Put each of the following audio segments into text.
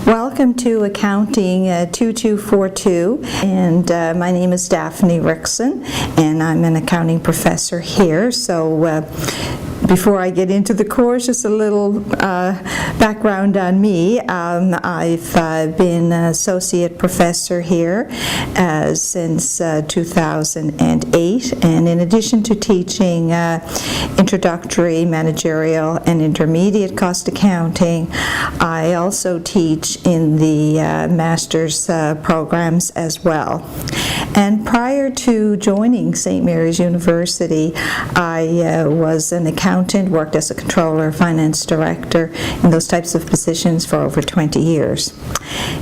Welcome to Accounting 2242, and my name is Daphne Rickson, and I'm an accounting professor here. So before I get into the course, just a little background on me. I've been associate professor here since 2008, and in addition to teaching introductory, managerial, and intermediate cost accounting, I also teach in the master's programs as well. And prior to joining St. Mary's University, I was an accountant, worked as a controller, finance director, in those types of positions for over 20 years.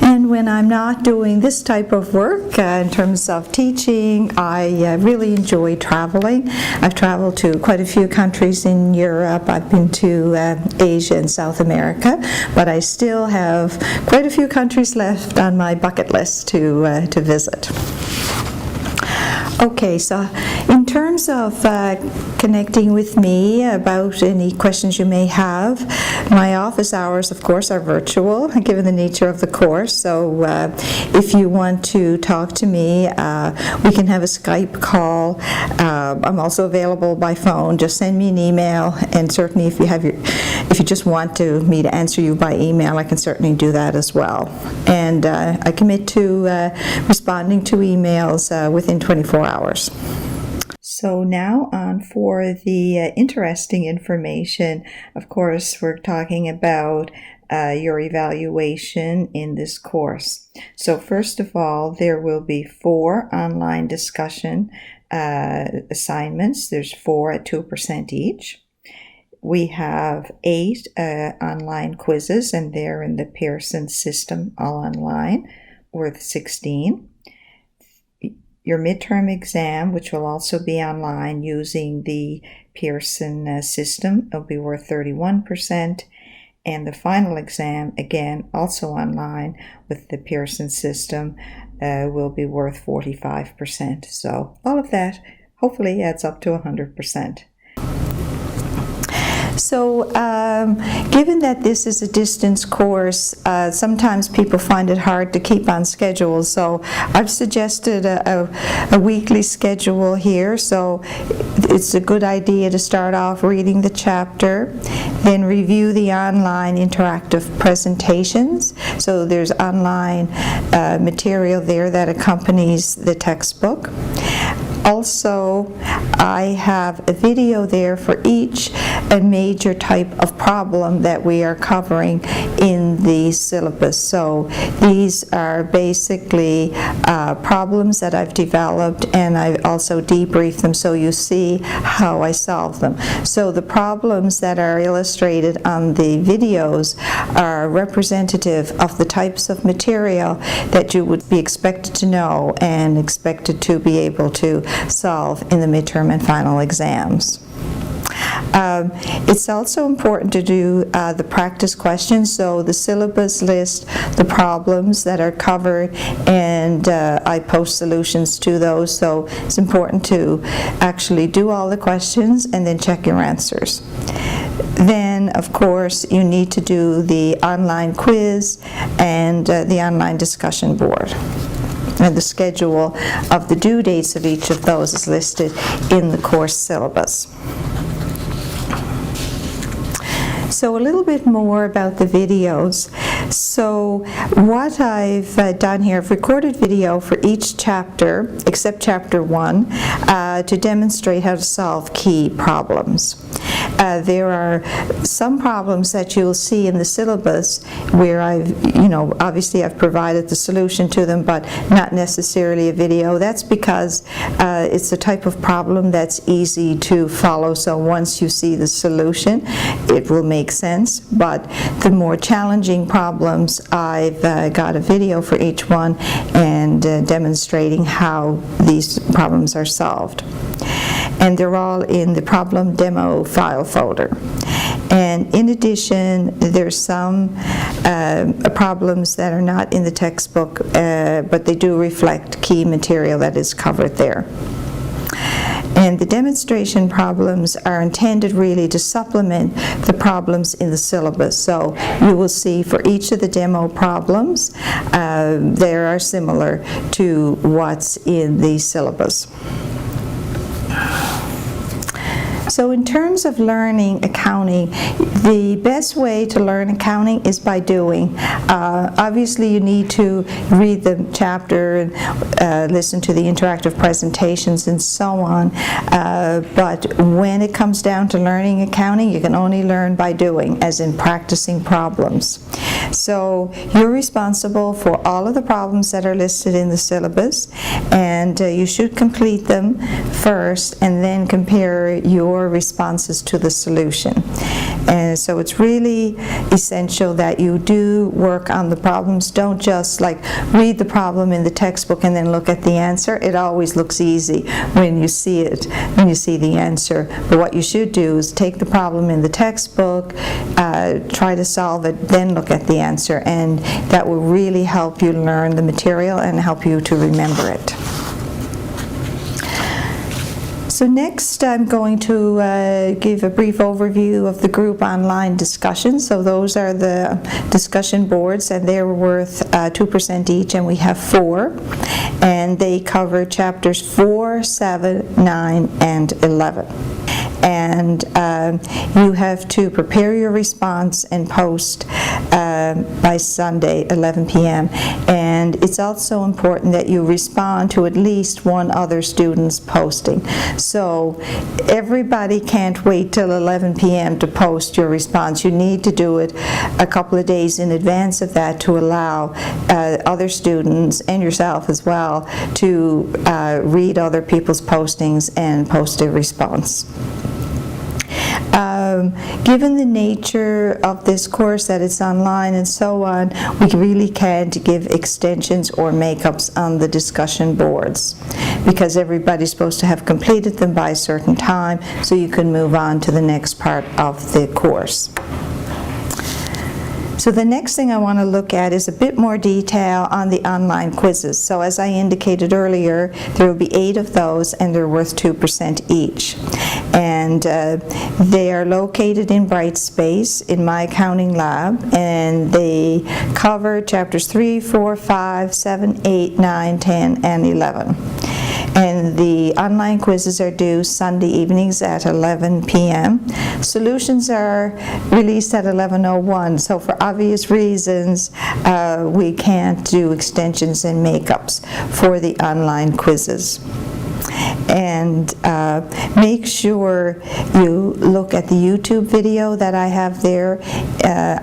And when I'm not doing this type of work, in terms of teaching, I really enjoy traveling. I've traveled to quite a few countries in Europe. I've been to Asia and South America, but I still have quite a few countries left on my bucket list to visit. Okay, so in terms of connecting with me about any questions you may have, my office hours, of course, are virtual, given the nature of the course. So if you want to talk to me, we can have a Skype call. I'm also available by phone. Just send me an email, and certainly if you just want me to answer you by email, I can certainly do that as well. And I commit to responding to emails within 24 hours. So now on for the interesting information. Of course, we're talking about your evaluation in this course. So first of all, there will be 4 online discussion assignments. There's 4 at 2% each. We have 8 online quizzes, and they're in the Pearson system, all online, worth 16. Your midterm exam, which will also be online using the Pearson system, will be worth 31%. And the final exam, again, also online with the Pearson system, will be worth 45%. So all of that hopefully adds up to 100%. So given that this is a distance course, sometimes people find it hard to keep on schedule. So I've suggested a weekly schedule here. So it's a good idea to start off reading the chapter, then review the online interactive presentations. So there's online material there that accompanies the textbook. Also, I have a video there for each major type of problem that we are covering in the syllabus. So these are basically problems that I've developed, and I also debrief them so you see how I solve them. So the problems that are illustrated on the videos are representative of the types of material that you would be expected to know and expected to be able to solve in the midterm and final exams. It's also important to do the practice questions. So the syllabus lists the problems that are covered, and I post solutions to those. So it's important to actually do all the questions and then check your answers. Then, of course, you need to do the online quiz and the online discussion board. And the schedule of the due dates of each of those is listed in the course syllabus. So a little bit more about the videos. So what I've done here, I've recorded video for each chapter, except chapter 1, to demonstrate how to solve key problems. There are some problems that you'll see in the syllabus where obviously I've provided the solution to them, but not necessarily a video. That's because it's the type of problem that's easy to follow. So once you see the solution, it will make sense. But the more challenging problems, I've got a video for each one and demonstrating how these problems are solved. And they're all in the problem demo file folder. And in addition, there's some problems that are not in the textbook, but they do reflect key material that is covered there. And the demonstration problems are intended really to supplement the problems in the syllabus. So you will see for each of the demo problems, they are similar to what's in the syllabus. So in terms of learning accounting, the best way to learn accounting is by doing. Obviously, you need to read the chapter and listen to the interactive presentations and so on. But when it comes down to learning accounting, you can only learn by doing, as in practicing problems. So you're responsible for all of the problems that are listed in the syllabus, and you should complete them first and then compare your responses to the solution. And so it's really essential that you do work on the problems. Don't just like read the problem in the textbook and then look at the answer. It always looks easy when you see it, when you see the answer. But what you should do is take the problem in the textbook, try to solve it, then look at the answer, and that will really help you learn the material and help you to remember it. So next I'm going to give a brief overview of the group online discussions. So those are the discussion boards, and they're worth 2% each, and we have 4. And they cover chapters 4, 7, 9, and 11. And you have to prepare your response and post by Sunday, 11 p.m. And it's also important that you respond to at least one other student's posting. So everybody can't wait till 11 p.m. to post your response. You need to do it a couple of days in advance of that to allow other students and yourself as well to read other people's postings and post a response. Given the nature of this course, that it's online and so on, we really can't give extensions or makeups on the discussion boards because everybody's supposed to have completed them by a certain time so you can move on to the next part of the course. So the next thing I want to look at is a bit more detail on the online quizzes. So as I indicated earlier, there will be 8 of those, and they're worth 2% each. And they are located in Brightspace in my accounting lab, and they cover chapters 3, 4, 5, 7, 8, 9, 10, and 11. And the online quizzes are due Sunday evenings at 11 p.m. Solutions are released at 11:01, so for obvious reasons, we can't do extensions and makeups for the online quizzes. And make sure you look at the YouTube video that I have there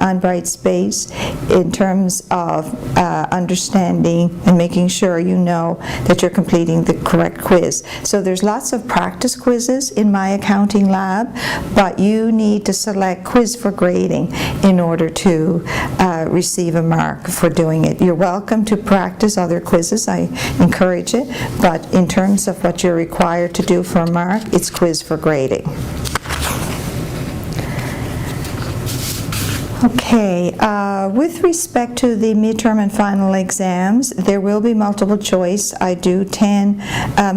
on Brightspace in terms of understanding and making sure you know that you're completing the correct quiz. So there's lots of practice quizzes in my accounting lab, but you need to select quiz for grading in order to receive a mark for doing it. You're welcome to practice other quizzes, I encourage it, but in terms of what you're required to do for a mark, it's quiz for grading. Okay, with respect to the midterm and final exams, there will be multiple choice. I do 10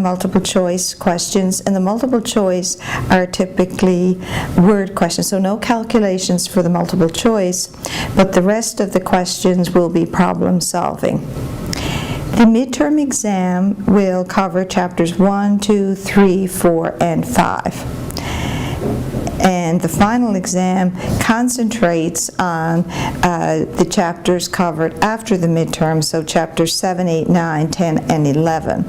multiple choice questions, and the multiple choice are typically word questions, so no calculations for the multiple choice, but the rest of the questions will be problem solving. The midterm exam will cover chapters 1, 2, 3, 4, and 5. And the final exam concentrates on the chapters covered after the midterm, so chapters 7, 8, 9, 10, and 11.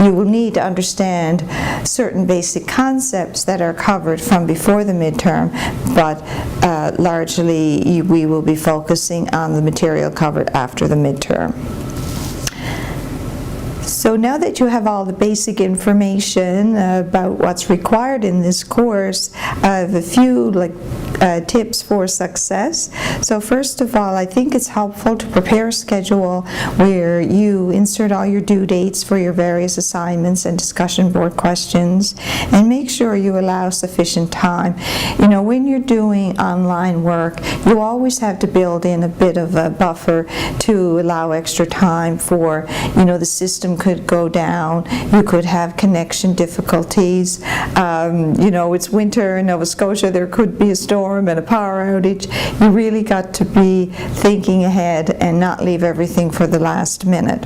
You will need to understand certain basic concepts that are covered from before the midterm, but largely we will be focusing on the material covered after the midterm. So now that you have all the basic information about what's required in this course, I have a few tips for success. So first of all, I think it's helpful to prepare a schedule where you insert all your due dates for your various assignments and discussion board questions, and make sure you allow sufficient time. You know, when you're doing online work, you always have to build in a bit of a buffer to allow extra time for, you know, the system could could go down. You could have connection difficulties. It's winter in Nova Scotia. There could be a storm and a power outage. You really got to be thinking ahead and not leave everything for the last minute.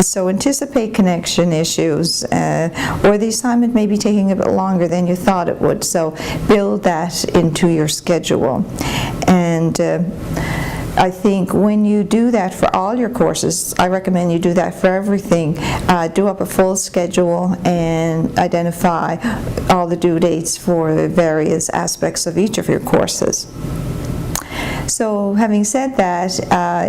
So anticipate connection issues, or the assignment may be taking a bit longer than you thought it would. So build that into your schedule. And I think when you do that for all your courses, I recommend you do that for everything. Do up a full schedule and identify all the due dates for the various aspects of each of your courses. So having said that,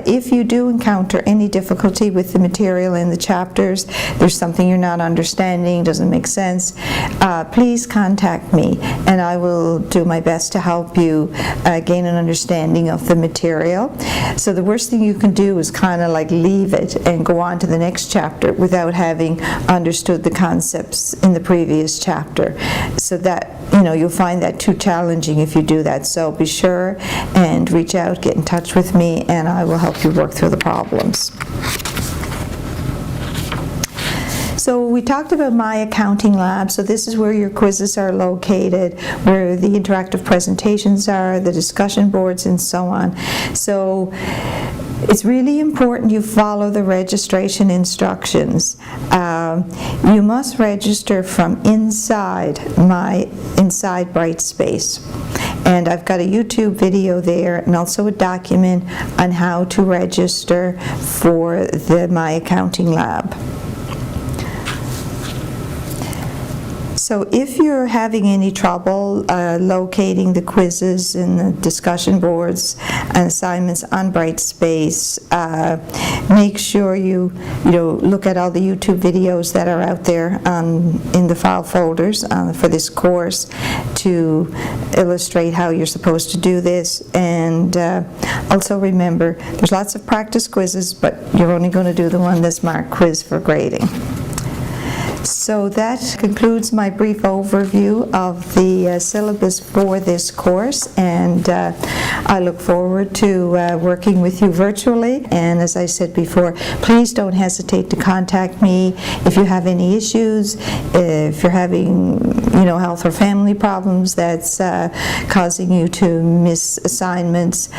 if you do encounter any difficulty with the material in the chapters, there's something you're not understanding, doesn't make sense, please contact me and I will do my best to help you gain an understanding of the material. So the worst thing you can do is kind of like leave it and go on to the next chapter without having understood the concepts in the previous chapter. So that, you'll find that too challenging if you do that. So be sure and reach out, get in touch with me, and I will help you work through the problems. So we talked about My Accounting Lab. So this is where your quizzes are located, where the interactive presentations are, the discussion boards, and so on. So it's really important you follow the registration instructions. You must register from inside Brightspace. And I've got a YouTube video there and also a document on how to register for the My Accounting Lab. So if you're having any trouble locating the quizzes and the discussion boards and assignments on Brightspace, make sure you look at all the YouTube videos that are out there in the file folders for this course to illustrate how you're supposed to do this. And also remember, there's lots of practice quizzes, but you're only going to do the one that's marked quiz for grading. So that concludes my brief overview of the syllabus for this course, and I look forward to working with you virtually. And as I said before, please don't hesitate to contact me if you have any issues, if you're having health or family problems that's causing you to miss assignments.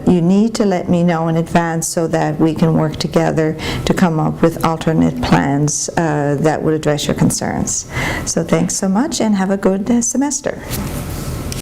You need to let me know in advance so that we can work together to come up with alternate plans that would address your concerns. So thanks so much and have a good semester.